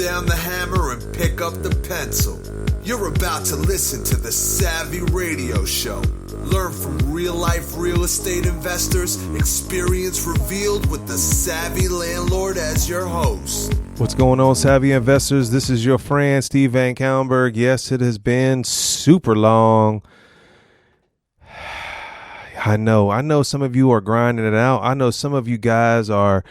down the hammer and pick up the pencil. You're about to listen to the Savvy Radio Show. Learn from real-life real estate investors, experience revealed with the Savvy Landlord as your host. What's going on, Savvy Investors? This is your friend, Steve VanCauwenbergh. Yes, it has been super long. I know some of you are grinding it out. I know some of you guys are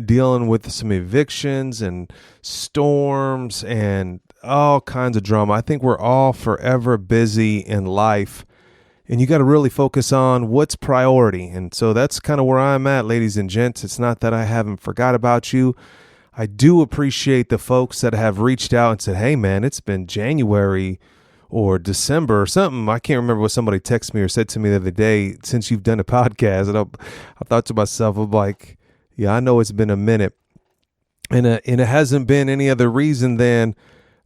dealing with some evictions and storms and all kinds of drama. I think we're all forever busy in life, and you got to really focus on what's priority. And so that's kind of where I'm at, ladies and gents. It's not that I haven't forgot about you. I do appreciate the folks that have reached out and said, hey, man, it's been January or December or something. I can't remember what somebody texted me or said to me the other day since you've done a podcast. And I thought to myself, I'm like, yeah, I know it's been a minute. And it hasn't been any other reason than,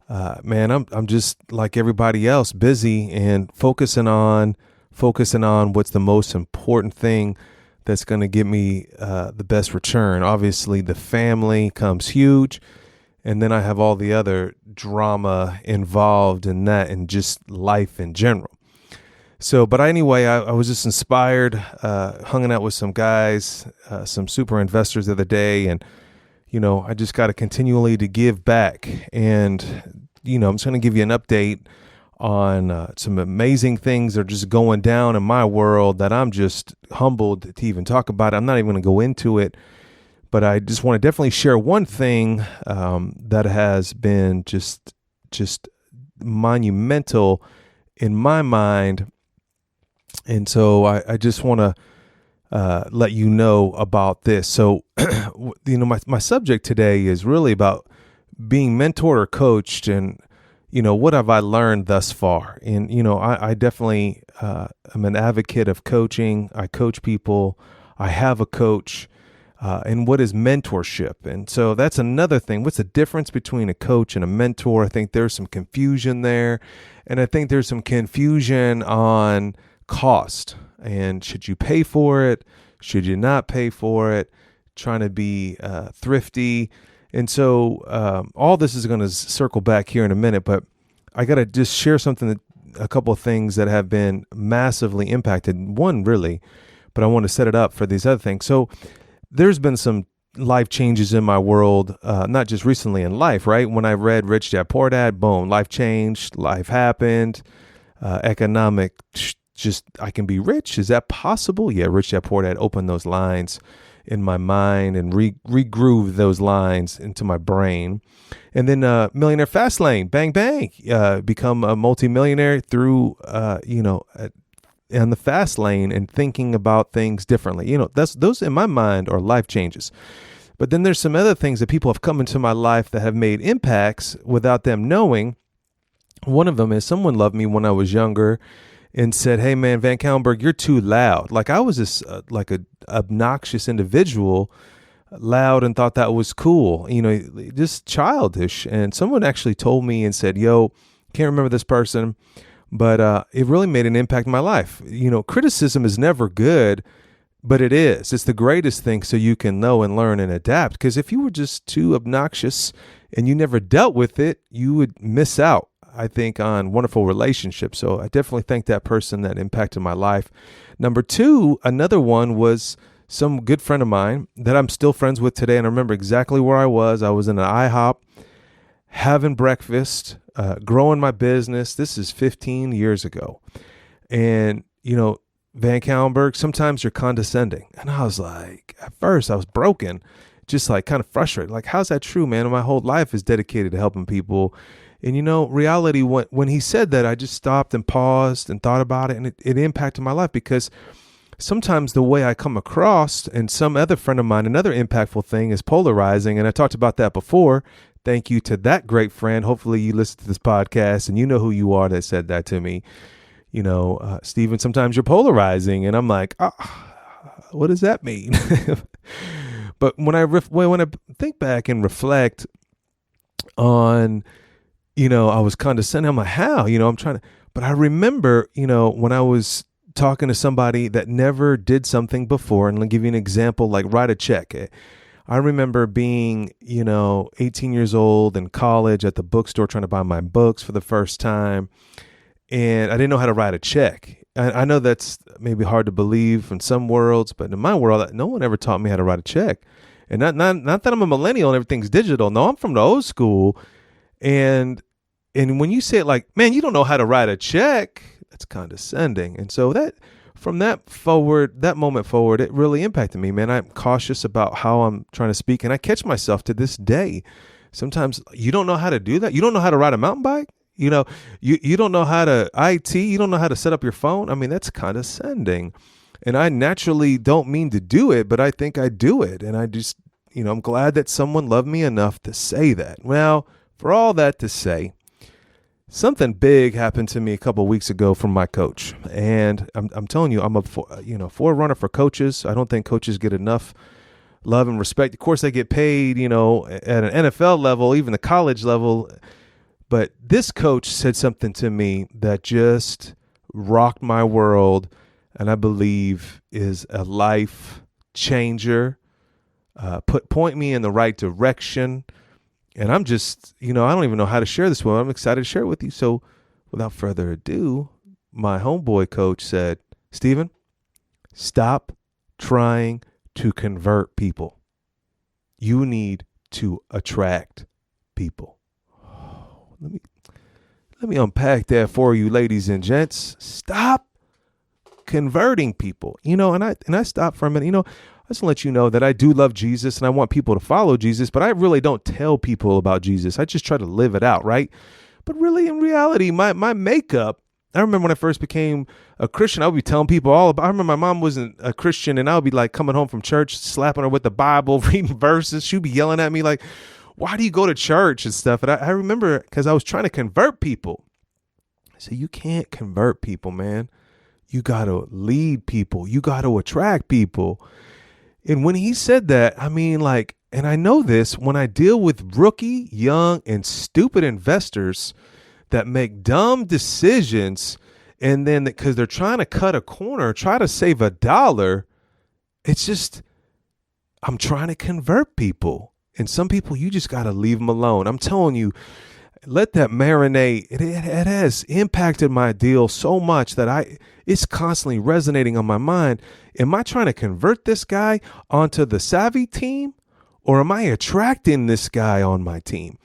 man, I'm just like everybody else, busy and focusing on what's the most important thing that's going to give me the best return. Obviously, the family comes huge. And then I have all the other drama involved in that and just life in general. So, but anyway, I was just inspired, hanging out with some guys, some super investors the other day. And, you know, I just got to continually to give back. And, you know, I'm just going to give you an update on some amazing things that are just going down in my world that I'm just humbled to even talk about. I'm not even going to go into it. But I just want to definitely share one thing that has been just monumental in my mind. And so I just want to let you know about this. So, you know, my subject today is really about being mentored or coached and, you know, what have I learned thus far? And, you know, I definitely am an advocate of coaching. I coach people. I have a coach. And what is mentorship? And so that's another thing. What's the difference between a coach and a mentor? I think there's some confusion there. And I think there's some confusion on cost. And should you pay for it? Should you not pay for it? Trying to be thrifty. And so all this is going to circle back here in a minute. But I got to just share a couple of things that have been massively impacted. One, really. But I want to set it up for these other things. So there's been some life changes in my world, not just recently in life, right? When I read Rich Dad Poor Dad, boom, life changed, life happened, economic, just I can be rich. Is that possible? Yeah, Rich Dad Poor Dad opened those lines in my mind and regroove those lines into my brain. And then Millionaire Fast Lane, bang, bang, become a multimillionaire through, in the fast lane and thinking about things differently. You know, those in my mind are life changes. But then there's some other things that people have come into my life that have made impacts without them knowing. One of them is someone loved me when I was younger and said, hey man, VanCauwenbergh, you're too loud. Like I was this like a obnoxious individual, loud, and thought that was cool, you know, just childish. And someone actually told me and said, yo, can't remember this person, but it really made an impact in my life. You know, criticism is never good, but it is. It's the greatest thing so you can know and learn and adapt. Because if you were just too obnoxious and you never dealt with it, you would miss out, I think, on wonderful relationships. So I definitely thank that person that impacted my life. Number two, another one was some good friend of mine that I'm still friends with today. And I remember exactly where I was. I was in an IHOP having breakfast, growing my business. This is 15 years ago. And, you know, VanCauwenbergh, sometimes you're condescending. And I was like, at first I was broken, just like kind of frustrated. Like, how's that true, man? My whole life is dedicated to helping people. And, you know, reality, when he said that, I just stopped and paused and thought about it. And it impacted my life because sometimes the way I come across, and some other friend of mine, another impactful thing is polarizing. And I talked about that before. Thank you to that great friend. Hopefully you listen to this podcast and you know who you are that said that to me. You know, Stephen, sometimes you're polarizing. And I'm like, what does that mean? But when I think back and reflect on, you know, I was condescending. I'm like, how? You know, but I remember, you know, when I was talking to somebody that never did something before, and I'll give you an example, like write a check. I remember being, 18 years old in college at the bookstore trying to buy my books for the first time. And I didn't know how to write a check. I know that's maybe hard to believe in some worlds, but in my world, no one ever taught me how to write a check. And not that I'm a millennial and everything's digital. No, I'm from the old school. And when you say it like, man, you don't know how to write a check, that's condescending. And so from that moment forward, it really impacted me, man. I'm cautious about how I'm trying to speak. And I catch myself to this day. Sometimes you don't know how to do that. You don't know how to ride a mountain bike. You don't know how to IT. You don't know how to set up your phone. I mean, that's condescending. And I naturally don't mean to do it, but I think I do it. And I just, I'm glad that someone loved me enough to say that. Well, for all that to say, something big happened to me a couple of weeks ago from my coach. And I'm telling you, I'm a forerunner for coaches. I don't think coaches get enough love and respect. Of course, they get paid, at an NFL level, even the college level. But this coach said something to me that just rocked my world, and I believe is a life changer, point me in the right direction. And I'm just, I don't even know how to share this with. I'm excited to share it with you. So without further ado, my homeboy coach said, Stephen, stop trying to convert people. You need to attract people. Let me unpack that for you, ladies and gents. Stop converting people. And I stopped for a minute. I just want to let you know that I do love Jesus and I want people to follow Jesus, but I really don't tell people about Jesus. I just try to live it out, right? But really, in reality, my makeup, I remember when I first became a Christian, I would be telling people all about, I remember my mom wasn't a Christian and I would be like coming home from church, slapping her with the Bible, reading verses. She'd be yelling at me like, why do you go to church and stuff? And I remember because I was trying to convert people. So you can't convert people, man. You got to lead people. You got to attract people. And when he said that, I mean, and I know this, when I deal with rookie, young, and stupid investors that make dumb decisions, and then because they're trying to cut a corner, try to save $1, it's just, I'm trying to convert people. And some people, you just got to leave them alone. I'm telling you, let that marinate. It has impacted my deal so much that it's constantly resonating on my mind. Am I trying to convert this guy onto the savvy team, or am I attracting this guy on my team?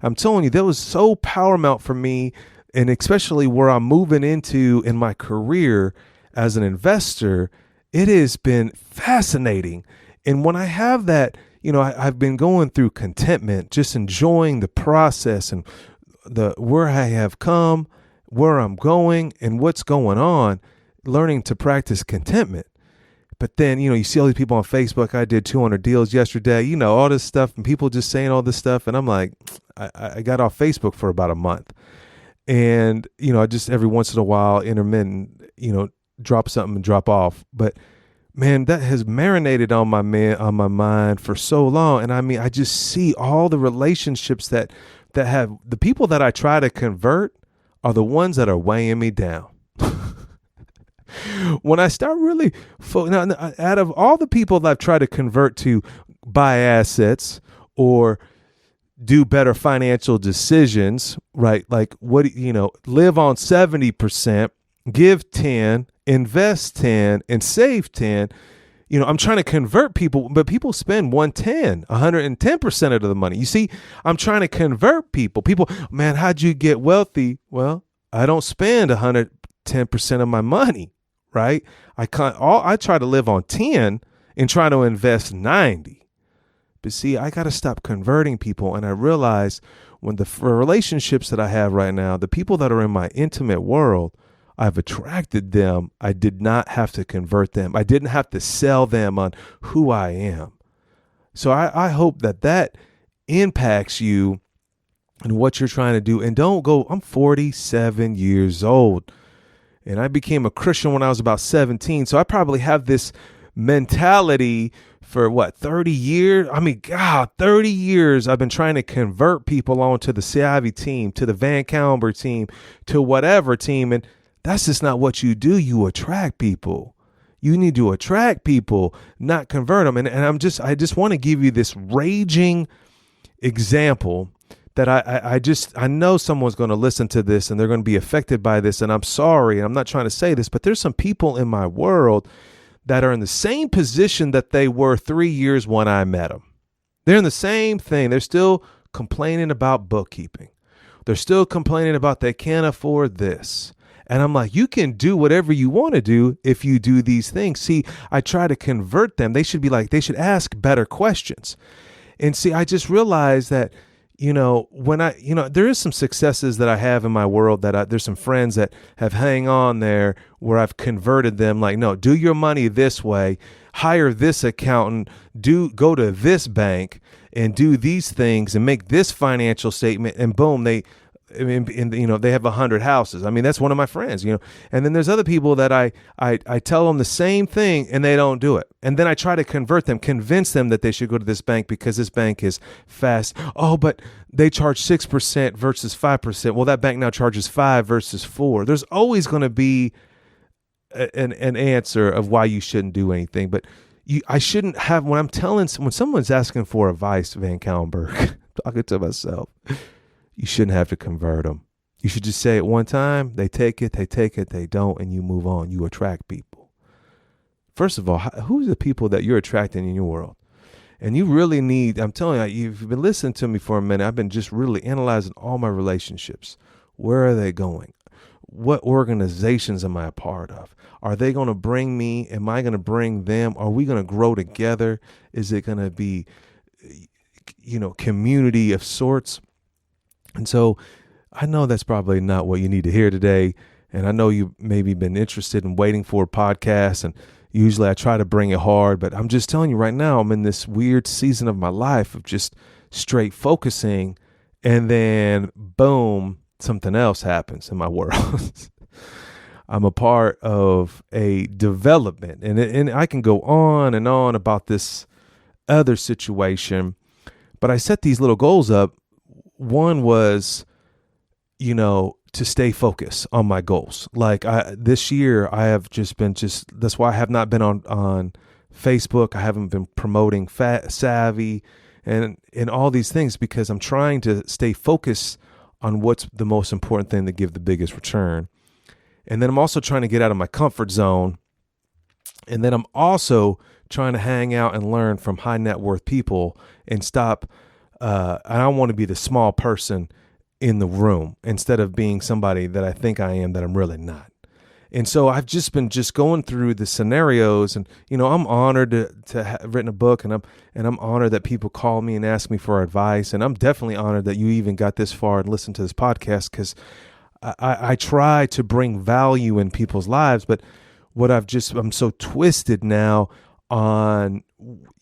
I'm telling you, that was so paramount for me, and especially where I'm moving into in my career as an investor. It has been fascinating. And when I have that, I've been going through contentment, just enjoying the process and where I have come, where I'm going, and what's going on, learning to practice contentment. But then, you see all these people on Facebook. I did 200 deals yesterday, all this stuff, and people just saying all this stuff. And I'm like, I got off Facebook for about a month. And, I just every once in a while, intermittent, drop something and drop off. But man, that has marinated on my mind for so long. And I mean, I just see all the relationships that have the people that I try to convert are the ones that are weighing me down. When I start really, out of all the people that I've tried to convert to buy assets or do better financial decisions, right? Like live on 70%, give 10, invest 10 and save 10. I'm trying to convert people, but people spend 110% of the money. You see, I'm trying to convert people. People, man, how'd you get wealthy? Well, I don't spend 110% of my money, right? I try to live on 10 and try to invest 90. But see, I got to stop converting people. And I realize when the relationships that I have right now, the people that are in my intimate world, I've attracted them. I did not have to convert them. I didn't have to sell them on who I am. So I hope that impacts you and what you're trying to do. And don't go, I'm 47 years old and I became a Christian when I was about 17. So I probably have this mentality for 30 years? I mean, God, 30 years I've been trying to convert people onto the Savvy team, to the VanCauwenbergh team, to whatever team. And that's just not what you do. You attract people. You need to attract people, not convert them. And I just want to give you this raging example that I know someone's going to listen to this and they're going to be affected by this. And I'm sorry, I'm not trying to say this, but there's some people in my world that are in the same position that they were 3 years when I met them. They're in the same thing. They're still complaining about bookkeeping. They're still complaining about they can't afford this. And I'm like, you can do whatever you want to do if you do these things. See, I try to convert them. They should ask better questions. And see, I just realized that, there is some successes that I have in my world there's some friends that have hang on there where I've converted them. Like, no, do your money this way, hire this accountant, go to this bank and do these things and make this financial statement. And boom, they have 100 houses. I mean, that's one of my friends, and then there's other people that I tell them the same thing and they don't do it. And then I try to convince them that they should go to this bank because this bank is fast. Oh, but they charge 6% versus 5%. Well, that bank now charges 5 versus 4. There's always going to be an answer of why you shouldn't do anything. But I shouldn't have, when someone's asking for advice, VanCauwenbergh, talking to myself, you shouldn't have to convert them. You should just say it one time. They take it, they don't, and you move on. You attract people. First of all, who's the people that you're attracting in your world? And you really need, I'm telling you, you've been listening to me for a minute. I've been just really analyzing all my relationships. Where are they going? What organizations am I a part of? Are they going to bring me? Am I going to bring them? Are we going to grow together? Is it going to be, community of sorts? And so I know that's probably not what you need to hear today. And I know you maybe been interested in waiting for a podcast. And usually I try to bring it hard, but I'm just telling you right now, I'm in this weird season of my life of just straight focusing. And then boom, something else happens in my world. I'm a part of a development and I can go on and on about this other situation, but I set these little goals up. One was, to stay focused on my goals. Like this year, I have that's why I have not been on Facebook. I haven't been promoting Savvy and all these things because I'm trying to stay focused on what's the most important thing to give the biggest return. And then I'm also trying to get out of my comfort zone. And then I'm also trying to hang out and learn from high net worth people and stop. I don't want to be the small person in the room instead of being somebody that I think I am that I'm really not. And so I've just been going through the scenarios, and I'm honored to have written a book, and I'm honored that people call me and ask me for advice, and I'm definitely honored that you even got this far and listened to this podcast because I try to bring value in people's lives, but I'm so twisted now on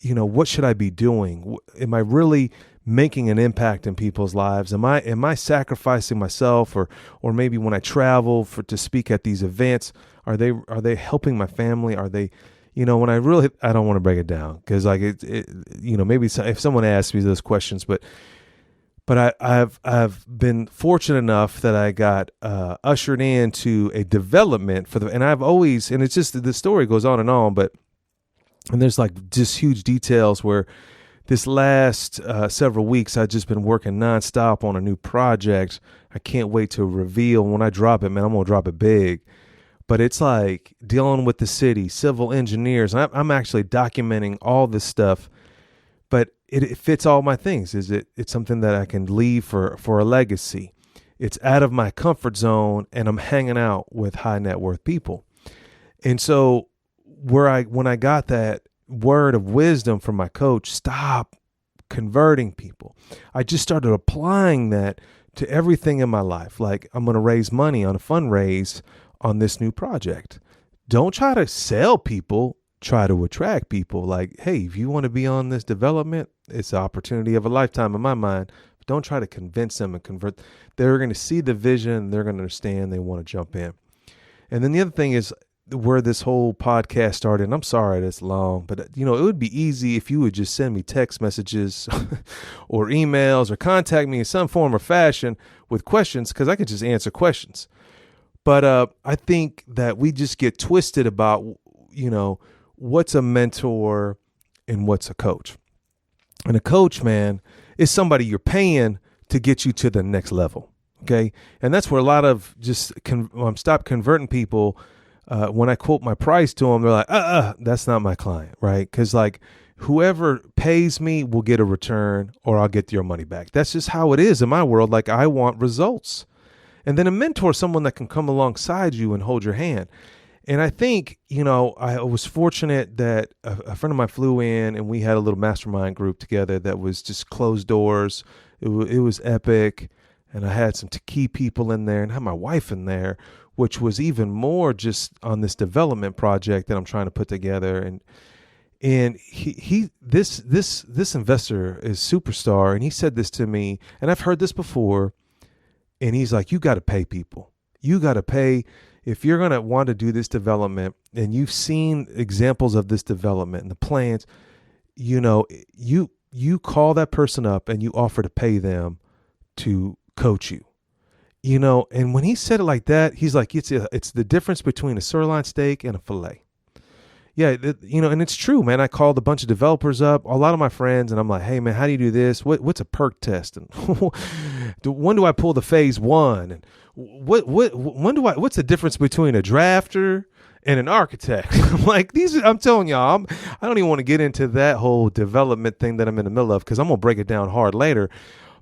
what should I be doing? Am I really making an impact in people's lives? Am I sacrificing myself, or maybe when I travel to speak at these events, are they helping my family? Are they, when I don't want to break it down because maybe if someone asks me those questions, but I've been fortunate enough that I got ushered into a development and I've always, and it's just the story goes on, and there's like just huge details where this last several weeks, I've just been working nonstop on a new project. I can't wait to reveal. When I drop it, man, I'm going to drop it big. But it's like dealing with the city, civil engineers. I'm actually documenting all this stuff, but it fits all my things. It's something that I can leave for a legacy. It's out of my comfort zone, and I'm hanging out with high net worth people. And so when I got that word of wisdom from my coach, stop converting people, I just started applying that to everything in my life. Like, I'm going to raise money on a fundraise on this new project. Don't try to sell people, try to attract people. Like, hey, if you want to be on this development, it's an opportunity of a lifetime in my mind. But don't try to convince them and convert. They're going to see the vision. They're going to understand. They want to jump in. And then the other thing is, where this whole podcast started, and I'm sorry that's long, but it would be easy if you would just send me text messages or emails or contact me in some form or fashion with questions, because I could just answer questions. But I think that we just get twisted about, what's a mentor and what's a coach. And a coach, man, is somebody you're paying to get you to the next level. Okay. And that's where a lot of stop converting people. When I quote my price to them, they're like, that's not my client. Right. Cause like whoever pays me will get a return or I'll get your money back. That's just how it is in my world. Like I want results. And then a mentor is someone that can come alongside you and hold your hand. And I think, I was fortunate that a friend of mine flew in and we had a little mastermind group together that was just closed doors. It was epic. And I had some key people in there and had my wife in there, which was even more just on this development project that I'm trying to put together. And this investor is superstar. And he said this to me, and I've heard this before. And he's like, you got to pay people. You got to pay. If you're going to want to do this development and you've seen examples of this development and the plans, you call that person up and you offer to pay them to coach you, and when he said it like that, he's like, it's the difference between a sirloin steak and a filet. Yeah. And it's true, man. I called a bunch of developers up, a lot of my friends, and I'm like, hey man, how do you do this? What's a perk test? And when do I pull the phase one? And what's the difference between a drafter and an architect? I'm like, I'm telling y'all, I don't even want to get into that whole development thing that I'm in the middle of, because I'm going to break it down hard later.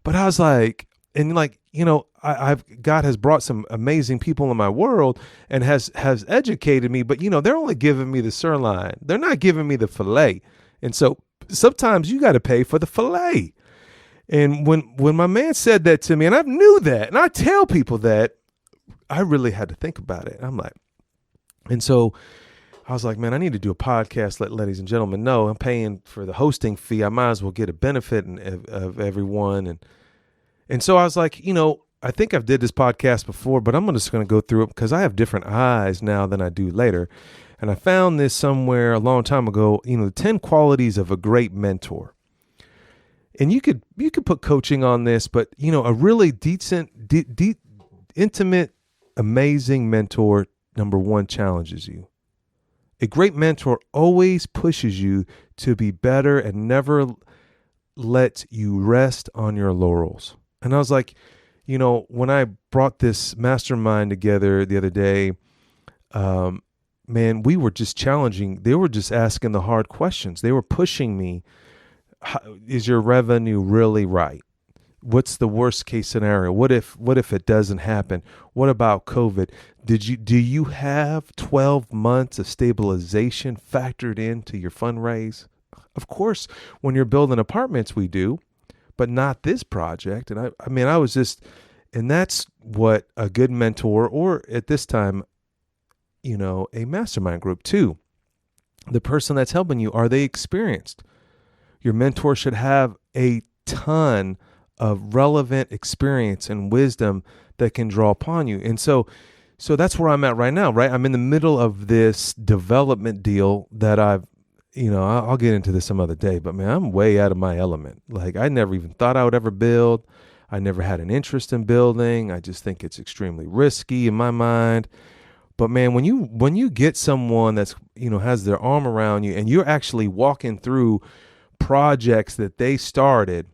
But I was like, God has brought some amazing people in my world and has educated me, but they're only giving me the sirloin. They're not giving me the filet. And so sometimes you got to pay for the filet. And when my man said that to me, and I knew that, and I tell people that, I really had to think about it. I'm like, and so I was like, man, I need to do a podcast. Ladies and gentlemen know I'm paying for the hosting fee. I might as well get a benefit of everyone. And so I was like, I think I've did this podcast before, but I'm just going to go through it because I have different eyes now than I do later. And I found this somewhere a long time ago, the 10 qualities of a great mentor. And you could put coaching on this, but a really decent, intimate, amazing mentor, number one, challenges you. A great mentor always pushes you to be better and never lets you rest on your laurels. And I was like, when I brought this mastermind together the other day, man, we were just challenging. They were just asking the hard questions. They were pushing me. Is your revenue really right? What's the worst case scenario? What if it doesn't happen? What about COVID? Do you have 12 months of stabilization factored into your fundraise? Of course, when you're building apartments, we do, but not this project. And I was just, and that's what a good mentor, or at this time, a mastermind group too. The person that's helping you, are they experienced? Your mentor should have a ton of relevant experience and wisdom that can draw upon you. And so that's where I'm at right now, right? I'm in the middle of this development deal that I'll get into this some other day, but man, I'm way out of my element. Like I never even thought I would ever build. I never had an interest in building. I just think it's extremely risky in my mind. But man, when you get someone that's, has their arm around you and you're actually walking through projects that they started,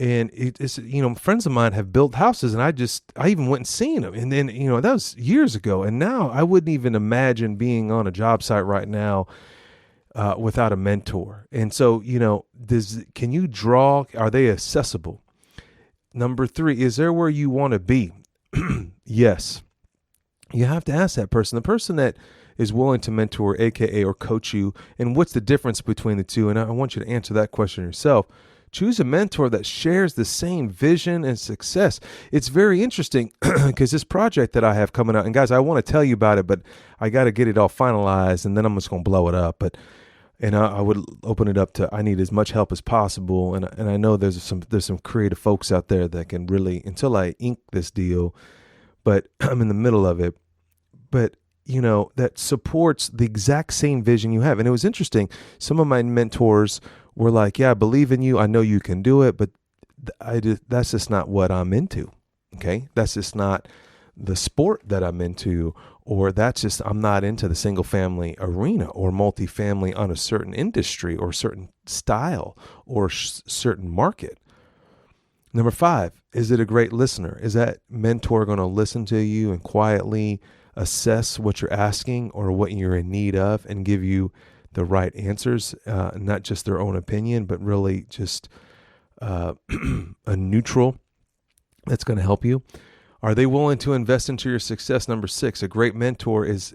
and it's, friends of mine have built houses, and I even went and seen them. And then, that was years ago. And now I wouldn't even imagine being on a job site right now without a mentor. And so, can you draw, are they accessible? Number 3, is there where you want to be? Yes. You have to ask that person, the person that is willing to mentor, AKA, or coach you. And what's the difference between the two? And I want you to answer that question yourself. Choose a mentor that shares the same vision and success. It's very interesting because this project that I have coming out, and guys, I want to tell you about it, but I got to get it all finalized, and then I'm just going to blow it up. And I would open it up to, I need as much help as possible. And I know there's some creative folks out there that can really, until I ink this deal, but I'm in the middle of it. But that supports the exact same vision you have. And it was interesting. Some of my mentors were like, yeah, I believe in you. I know you can do it, but that's just not what I'm into. Okay. That's just not the sport that I'm into, or that's just, I'm not into the single family arena or multifamily on a certain industry or certain style or certain market. Number 5, is it a great listener? Is that mentor going to listen to you and quietly assess what you're asking or what you're in need of and give you the right answers, not just their own opinion, but really just a neutral that's going to help you? Are they willing to invest into your success? Number 6, a great mentor is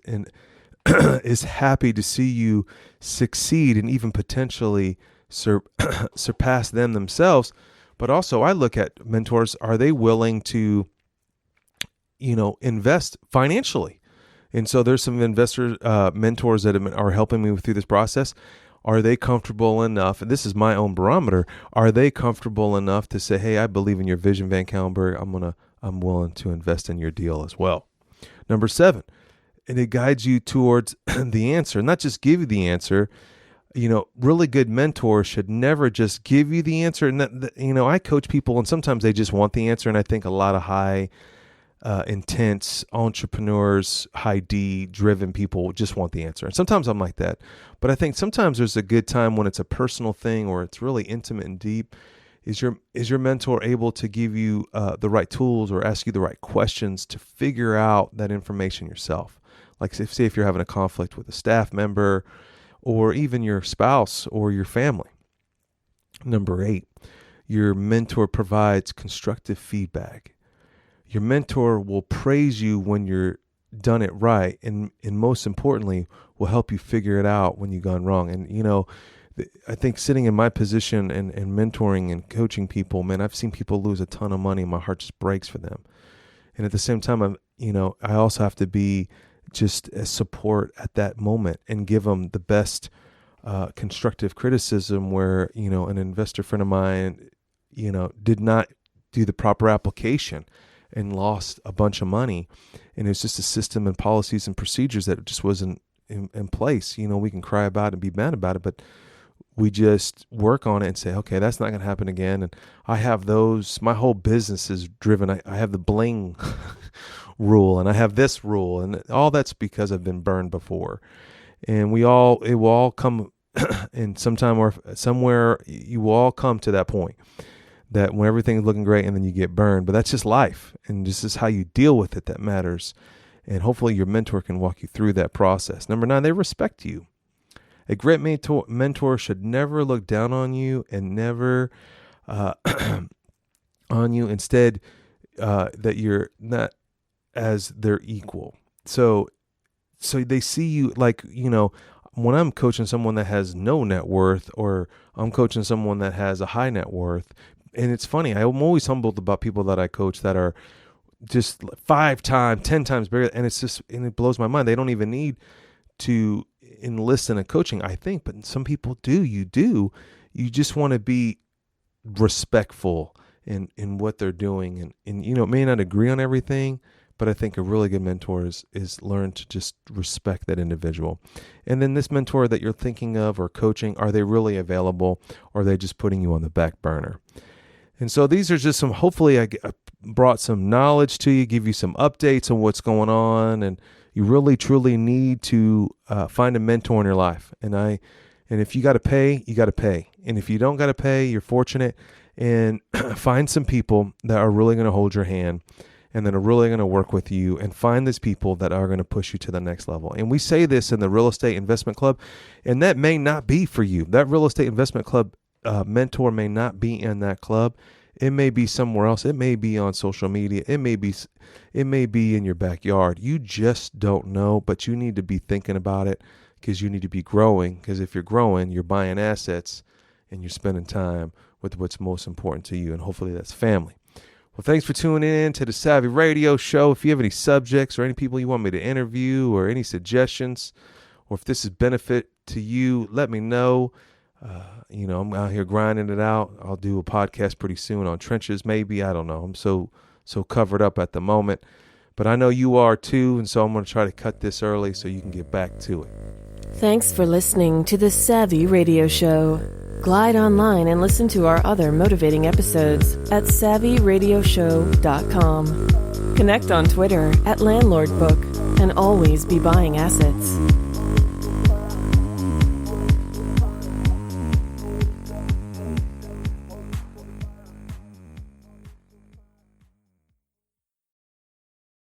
happy to see you succeed and even potentially surpass them themselves. But also, I look at mentors, are they willing to, invest financially? And so there's some mentors that are helping me through this process. Are they comfortable enough? And this is my own barometer. Are they comfortable enough to say, hey, I believe in your vision, VanCauwenbergh. I'm willing to invest in your deal as well. Number 7, and it guides you towards the answer, not just give you the answer. Really good mentors should never just give you the answer. And I coach people, and sometimes they just want the answer. And I think a lot of high intense entrepreneurs, high D driven people just want the answer. And sometimes I'm like that, but I think sometimes there's a good time when it's a personal thing or it's really intimate and deep. Is your mentor able to give you the right tools or ask you the right questions to figure out that information yourself? Like say if you're having a conflict with a staff member or even your spouse or your family. Number 8, your mentor provides constructive feedback. Your mentor will praise you when you're done it right, and most importantly, will help you figure it out when you've gone wrong. And, I think sitting in my position and mentoring and coaching people, man, I've seen people lose a ton of money and my heart just breaks for them. And at the same time, I also have to be just a support at that moment and give them the best constructive criticism where, an investor friend of mine, did not do the proper application and lost a bunch of money. And it's just a system and policies and procedures that just wasn't in place. We can cry about it and be mad about it, but we just work on it and say, okay, that's not going to happen again. And I have my whole business is driven. I have the bling rule and I have this rule, and all that's because I've been burned before. And it will all come in sometime or somewhere, you will all come to that point that when everything's looking great and then you get burned, but that's just life. And this is how you deal with it that matters. And hopefully your mentor can walk you through that process. Number 9, they respect you. A great mentor should never look down on you and never on you. Instead, that you're not as their equal. So they see you like, when I'm coaching someone that has no net worth or I'm coaching someone that has a high net worth. And it's funny, I'm always humbled about people that I coach that are just 5 times, 10 times bigger. And it blows my mind. They don't even need to enlist in a coaching, I think, but some people do. You you just want to be respectful in what they're doing, and may not agree on everything, but I think a really good mentor is learn to just respect that individual. And then this mentor that you're thinking of or coaching, are they really available, or are they just putting you on the back burner? And so these are just hopefully I brought some knowledge to you, give you some updates on what's going on, and you really, truly need to find a mentor in your life. And if you got to pay, you got to pay. And if you don't got to pay, you're fortunate. And find some people that are really going to hold your hand and that are really going to work with you. And find these people that are going to push you to the next level. And we say this in the Real Estate Investment Club, and that may not be for you. That Real Estate Investment Club mentor may not be in that club. It may be somewhere else. It may be on social media. It may be in your backyard. You just don't know, but you need to be thinking about it because you need to be growing. Because if you're growing, you're buying assets and you're spending time with what's most important to you. And hopefully that's family. Well, thanks for tuning in to the Savvy Radio Show. If you have any subjects or any people you want me to interview or any suggestions, or if this is benefit to you, let me know. I'm out here grinding it out. I'll do a podcast pretty soon on trenches, maybe. I don't know. I'm so covered up at the moment, but I know you are too. And so I'm going to try to cut this early so you can get back to it. Thanks for listening to the Savvy Radio Show. Glide online and listen to our other motivating episodes at savvyradioshow.com. Connect on Twitter at LandlordBook and always be buying assets.